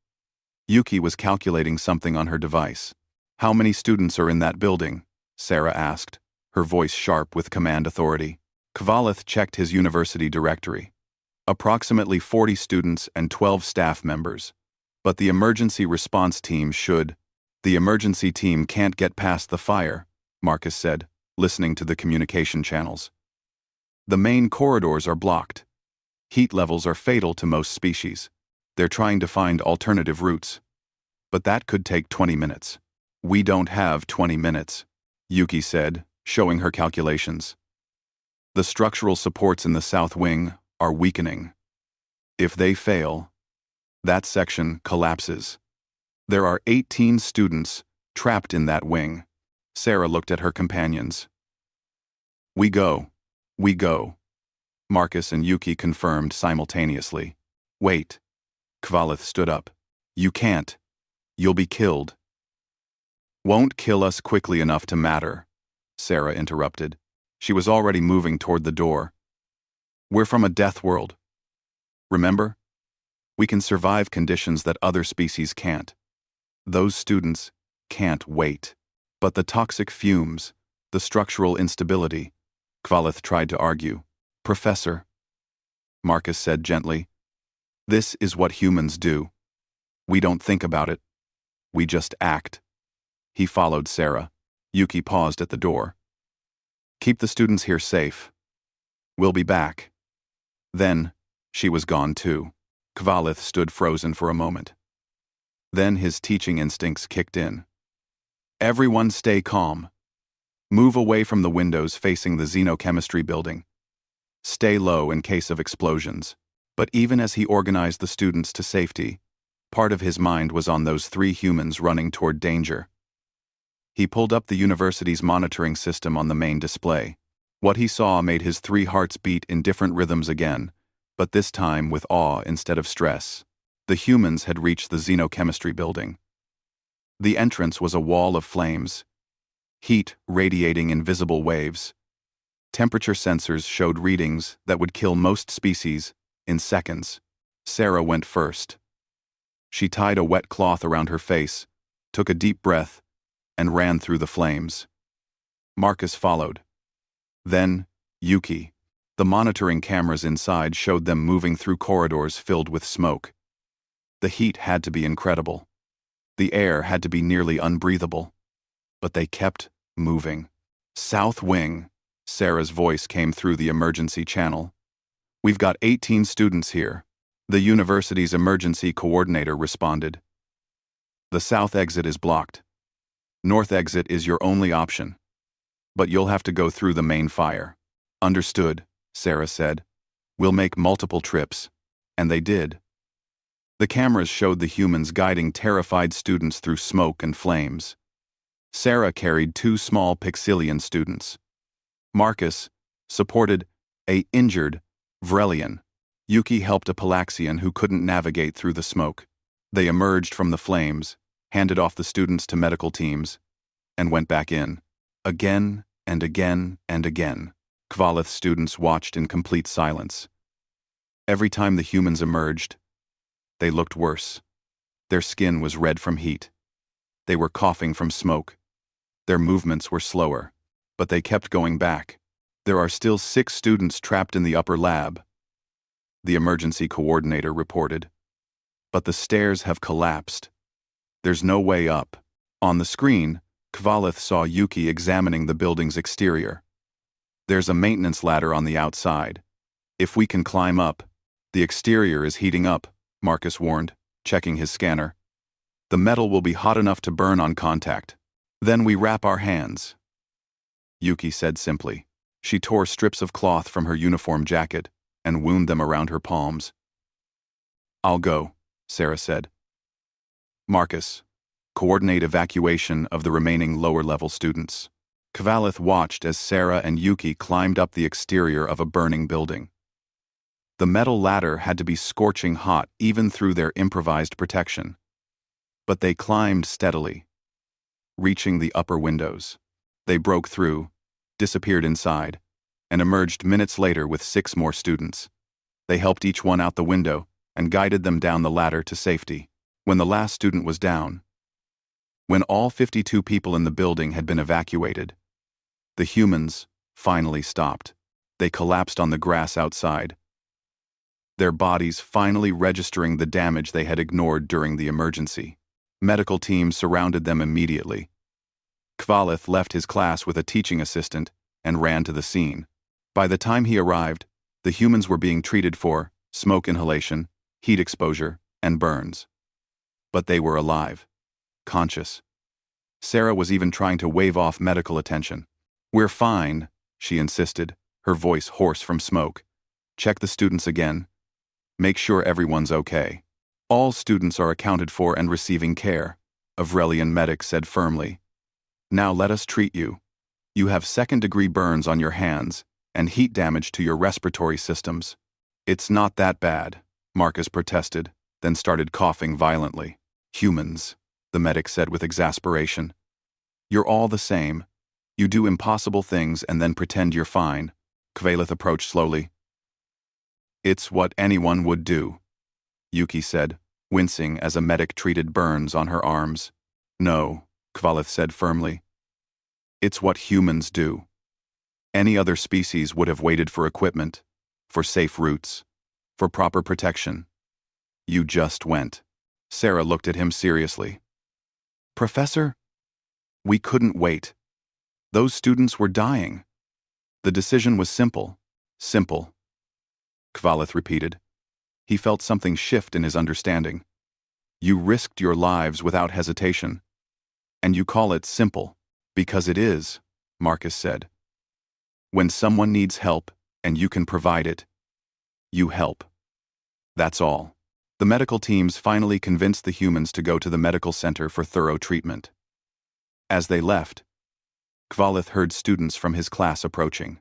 Yuki was calculating something on her device. "How many students are in that building?" Sarah asked, her voice sharp with command authority. Kvalith checked his university directory. Approximately 40 students and 12 staff members. But the emergency response team should. "The emergency team can't get past the fire," Marcus said, listening to the communication channels. "The main corridors are blocked. Heat levels are fatal to most species. They're trying to find alternative routes. But that could take 20 minutes. "We don't have 20 minutes, Yuki said, showing her calculations. "The structural supports in the south wing are weakening. If they fail, that section collapses. There are 18 students trapped in that wing." Sarah looked at her companions. We go," Marcus and Yuki confirmed simultaneously. "Wait." Kvalith stood up. "You can't. You'll be killed." "Won't kill us quickly enough to matter," Sarah interrupted. She was already moving toward the door. "We're from a death world. Remember? We can survive conditions that other species can't. Those students can't wait. But the toxic fumes, the structural instability," Kvalith tried to argue. "Professor," Marcus said gently, "this is what humans do. We don't think about it. We just act." He followed Sarah. Yuki paused at the door. "Keep the students here safe. We'll be back." Then, she was gone too. Kvalith stood frozen for a moment. Then his teaching instincts kicked in. "Everyone stay calm. Move away from the windows facing the xenochemistry building. Stay low in case of explosions." But even as he organized the students to safety, part of his mind was on those 3 humans running toward danger. He pulled up the university's monitoring system on the main display. What he saw made his 3 hearts beat in different rhythms again, but this time with awe instead of stress. The humans had reached the xenochemistry building. The entrance was a wall of flames, heat radiating in visible waves. Temperature sensors showed readings that would kill most species in seconds. Sarah went first. She tied a wet cloth around her face, took a deep breath, and ran through the flames. Marcus followed. Then, Yuki. The monitoring cameras inside showed them moving through corridors filled with smoke. The heat had to be incredible. The air had to be nearly unbreathable. But they kept moving. "South Wing," Sarah's voice came through the emergency channel. "We've got 18 students here." The university's emergency coordinator responded. "The south exit is blocked. North exit is your only option. But you'll have to go through the main fire." "Understood," Sarah said. "We'll make multiple trips." And they did. The cameras showed the humans guiding terrified students through smoke and flames. Sarah carried 2 small Pixelian students. Marcus supported a injured Vrelian. Yuki helped a Palaxian who couldn't navigate through the smoke. They emerged from the flames, handed off the students to medical teams, and went back in. Again and again and again. Kvalith's students watched in complete silence. Every time the humans emerged, they looked worse. Their skin was red from heat. They were coughing from smoke. Their movements were slower, but they kept going back. There are still 6 students trapped in the upper lab, the emergency coordinator reported. But the stairs have collapsed. There's no way up. On the screen, Kvalith saw Yuki examining the building's exterior. There's a maintenance ladder on the outside. If we can climb up, the exterior is heating up, Marcus warned, checking his scanner. The metal will be hot enough to burn on contact. Then we wrap our hands. Yuki said simply. She tore strips of cloth from her uniform jacket and wound them around her palms. I'll go, Sarah said. Marcus, coordinate evacuation of the remaining lower-level students. Kvalith watched as Sarah and Yuki climbed up the exterior of a burning building. The metal ladder had to be scorching hot even through their improvised protection. But they climbed steadily, reaching the upper windows. They broke through, disappeared inside, and emerged minutes later with 6 more students. They helped each one out the window and guided them down the ladder to safety. When the last student was down, when all 52 people in the building had been evacuated, the humans finally stopped. They collapsed on the grass outside, their bodies finally registering the damage they had ignored during the emergency. Medical teams surrounded them immediately. Kvalith left his class with a teaching assistant and ran to the scene. By the time he arrived, the humans were being treated for smoke inhalation, heat exposure, and burns. But they were alive, conscious. Sarah was even trying to wave off medical attention. We're fine, she insisted, her voice hoarse from smoke. Check the students again. Make sure everyone's okay. All students are accounted for and receiving care, a Vrelian medic said firmly. Now let us treat you. You have 2nd-degree burns on your hands and heat damage to your respiratory systems. It's not that bad, Marcus protested, then started coughing violently. Humans, the medic said with exasperation. You're all the same. You do impossible things and then pretend you're fine. Kvalith approached slowly. It's what anyone would do, Yuki said, wincing as a medic treated burns on her arms. No, Kvalith said firmly. It's what humans do. Any other species would have waited for equipment, for safe routes, for proper protection. You just went. Sarah looked at him seriously. Professor? We couldn't wait. Those students were dying. The decision was simple. Simple. Kvalith repeated. He felt something shift in his understanding. You risked your lives without hesitation. And you call it simple. Because it is, Marcus said. When someone needs help, and you can provide it, you help. That's all. The medical teams finally convinced the humans to go to the medical center for thorough treatment. As they left, Kvalith heard students from his class approaching.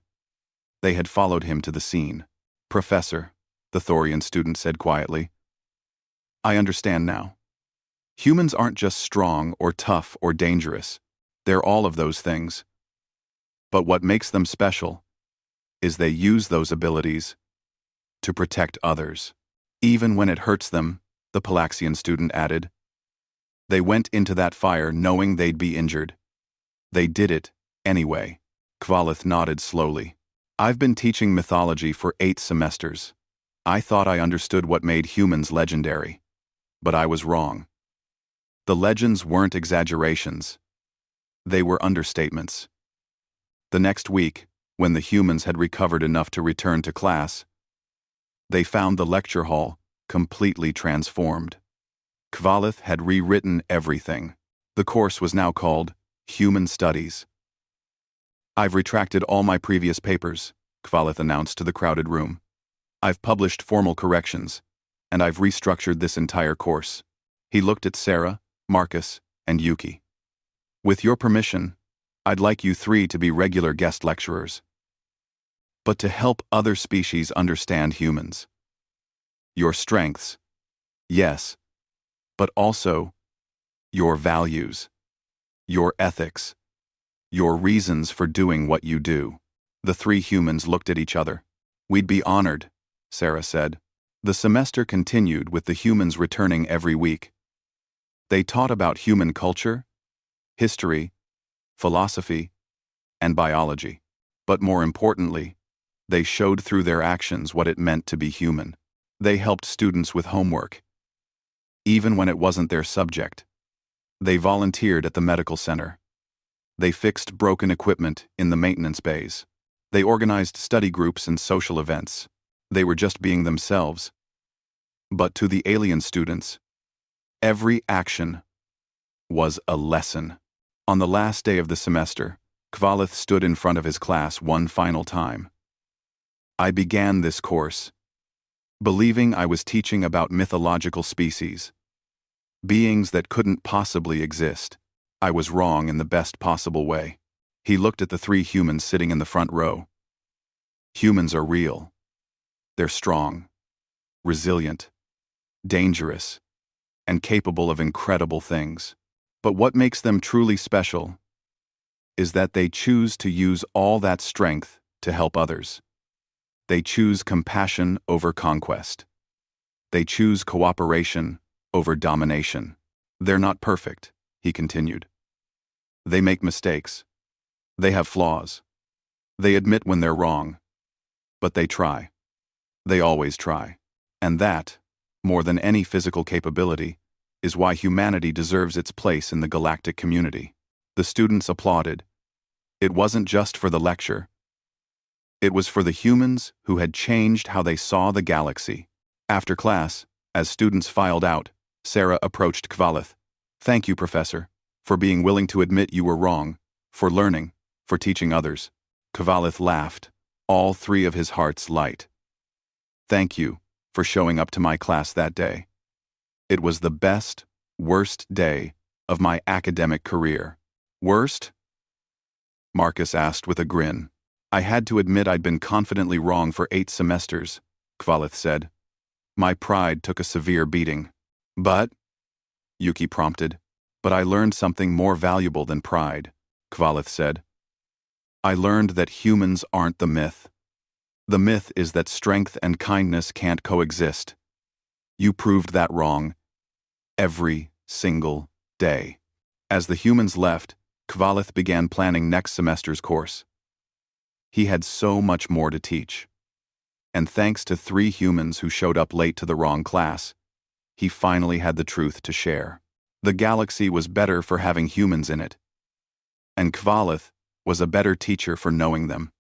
They had followed him to the scene. Professor, the Thorian student said quietly. I understand now. Humans aren't just strong or tough or dangerous. They're all of those things. But what makes them special is they use those abilities to protect others. Even when it hurts them, the Palaxian student added. They went into that fire knowing they'd be injured. They did it anyway. Kvalith nodded slowly. I've been teaching mythology for 8 semesters. I thought I understood what made humans legendary. But I was wrong. The legends weren't exaggerations. They were understatements. The next week, when the humans had recovered enough to return to class, they found the lecture hall completely transformed. Kvalith had rewritten everything. The course was now called Human Studies. I've retracted all my previous papers, Kvalith announced to the crowded room. I've published formal corrections, and I've restructured this entire course. He looked at Sarah, Marcus, and Yuki. With your permission, I'd like you 3 to be regular guest lecturers. but to help other species understand humans. Your strengths, yes, but also your values, your ethics, your reasons for doing what you do. The three humans looked at each other. We'd be honored, Sarah said. The semester continued with the humans returning every week. They taught about human culture, history, philosophy, and biology. But more importantly, they showed through their actions what it meant to be human. They helped students with homework, even when it wasn't their subject. They volunteered at the medical center. They fixed broken equipment in the maintenance bays. They organized study groups and social events. They were just being themselves. But to the alien students, every action was a lesson. On the last day of the semester, Kvalith stood in front of his class one final time. I began this course believing I was teaching about mythological species, beings that couldn't possibly exist. I was wrong in the best possible way. He looked at the three humans sitting in the front row. Humans are real. They're strong, resilient, dangerous, and capable of incredible things. But what makes them truly special is that they choose to use all that strength to help others. They choose compassion over conquest. They choose cooperation over domination. They're not perfect, he continued. They make mistakes. They have flaws. They admit when they're wrong. But they try. They always try. And that, more than any physical capability, is why humanity deserves its place in the galactic community. The students applauded. It wasn't just for the lecture. It was for the humans who had changed how they saw the galaxy. After class, as students filed out, Sarah approached Kvalith. Thank you, Professor, for being willing to admit you were wrong, for learning, for teaching others. Kvalith laughed, all three of his hearts light. Thank you for showing up to my class that day. It was the best, worst day of my academic career. Worst? Marcus asked with a grin. I had to admit I'd been confidently wrong for 8 semesters, Kvalith said. My pride took a severe beating. But, Yuki prompted. But I learned something more valuable than pride, Kvalith said. I learned that humans aren't the myth. The myth is that strength and kindness can't coexist. You proved that wrong. Every single day. As the humans left, Kvalith began planning next semester's course. He had so much more to teach. And thanks to 3 humans who showed up late to the wrong class, he finally had the truth to share. The galaxy was better for having humans in it. And Kvalith was a better teacher for knowing them.